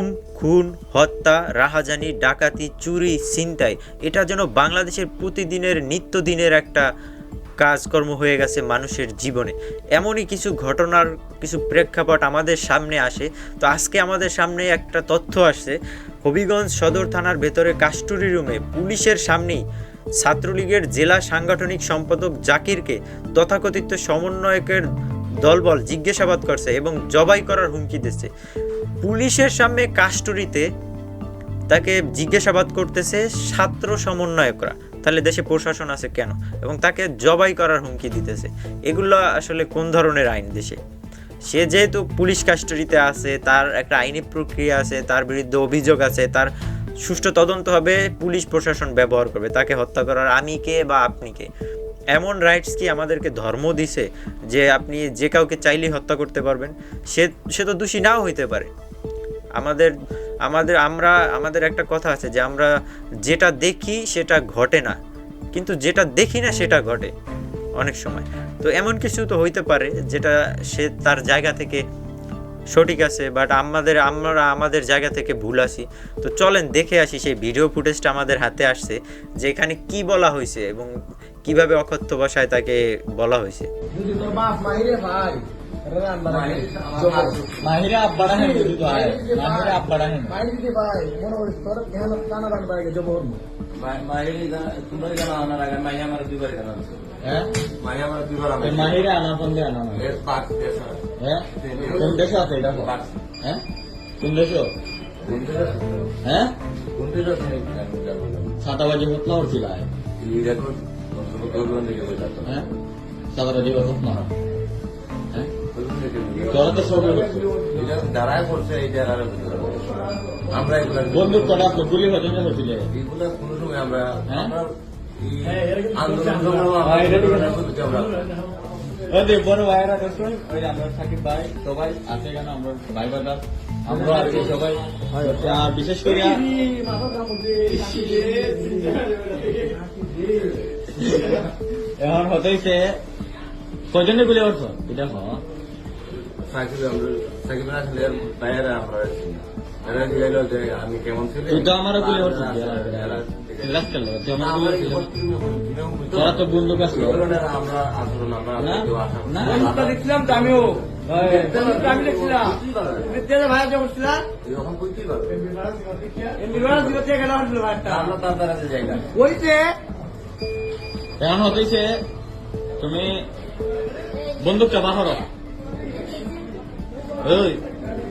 গুম, খুন, হত্যা, রাহাজানি, ডাকাতি, চুরি, ছিনতাই এটা যেন বাংলাদেশের প্রতিদিনের নিত্যদিনের একটা কাজকর্ম হয়ে গেছে মানুষের জীবনে। এমনই কিছু ঘটনার কিছু প্রেক্ষাপট আমাদের সামনে আসে। তো আজকে আমাদের সামনে একটা তথ্য আসছে, হবিগঞ্জ সদর থানার ভেতরে কাস্টডি রুমে পুলিশের সামনেই ছাত্রলীগের জেলা সাংগঠনিক সম্পাদক জাকিরকে তথাকথিত সমন্বয়কের দলবল জিজ্ঞাসাবাদ করছে এবং জবাই করার হুমকি দিচ্ছে। পুলিশের সামনে কাস্টডিতে তাকে জিজ্ঞাসাবাদ করতেছে ছাত্র সমন্বয়করা, তাহলে দেশে প্রশাসন আছে কেন? এবং তাকে জবাই করার হুমকি দিতেছে। এগুলো আসলে কোন ধরনের আইন দেশে? সে যেহেতু পুলিশ কাস্টডিতে আছে, তার একটা আইনি প্রক্রিয়া আছে, তার বিরুদ্ধে অভিযোগ আছে, তার সুষ্ঠু তদন্ত হবে, পুলিশ প্রশাসন ব্যবহার করবে। তাকে হত্যা করার আমি কে বা আপনি কে? এমন রাইটস কি আমাদেরকে ধর্ম দিছে যে আপনি যে কাউকে চাইলেই হত্যা করতে পারবেন? সে তো দোষী নাও হইতে পারে। আমাদের একটা কথা আছে যে আমরা যেটা দেখি সেটা ঘটে না, কিন্তু যেটা দেখি না সেটা ঘটে অনেক সময়। তো এমন কিছু তো হইতে পারে যেটা সে তার জায়গা থেকে সঠিক আছে, বাট আমরা আমাদের জায়গা থেকে ভুল আছি। তো চলেন দেখে আসি সেই ভিডিও ফুটেজটা আমাদের হাতে আসছে যে এখানে কি বলা হয়েছে এবং কিভাবে অকথ্য ভাষায় তাকে বলা হয়েছে। মাহিরা আব্বাড়া হেন যদি তো আয় মাহিরা আব্বাড়া হেন মাহির দিদি ভাই মনে হইছে তোর ধ্যান টানা রান বাইরে জবর মাহিরা তোমরা জানা আনার আগে মাহিরা আমার দুইবার জানা আছে। হ্যাঁ মাহিরা আমার দুইবার আমি মাহিরা আনা কোন দে আনা এর পাঁচ দেশ হ্যাঁ কোন দেশ আছে এটা হ্যাঁ কোন দেশ হ্যাঁ কোন দেশ সাতাবাজি হতলা হচ্ছিল এই দেখো দোকান থেকে বলতো হ্যাঁ সাতাবাজি হতলা হ্যাঁ তোরা তো সব এটা দাঁড়ায় পড়ছে এই যারা আমরা এগুলা বন্দুক করা তো গুলি হয়ে হচ্ছিল এগুলা কোনো সময় আমরা হ্যাঁ আন্দোলন আমরা ওই বড় ভাইরা দেখুন ওই আমরা সাকিব ভাই সবাই আছে কেন আমরা ভাই বাদার আমরা আর সবাই আর বিশেষ করে এখন হতেইছে কজনে গুলি করছো এটা আমি কেমন ছিল এটা আমারও গুলি করছো তোরা তো বন্ধু কাছে আমরা আন্দোলন আমরা না দেখছিলাম তো আমিও আমি দেখছিলাম ভাই করছিলাম এরকম করতেই পারবে ভাইটা আমরা তার দ্বারা জায়গা ওইতে এখন হতেইছে তুমি বন্দুকটা বাহর ওই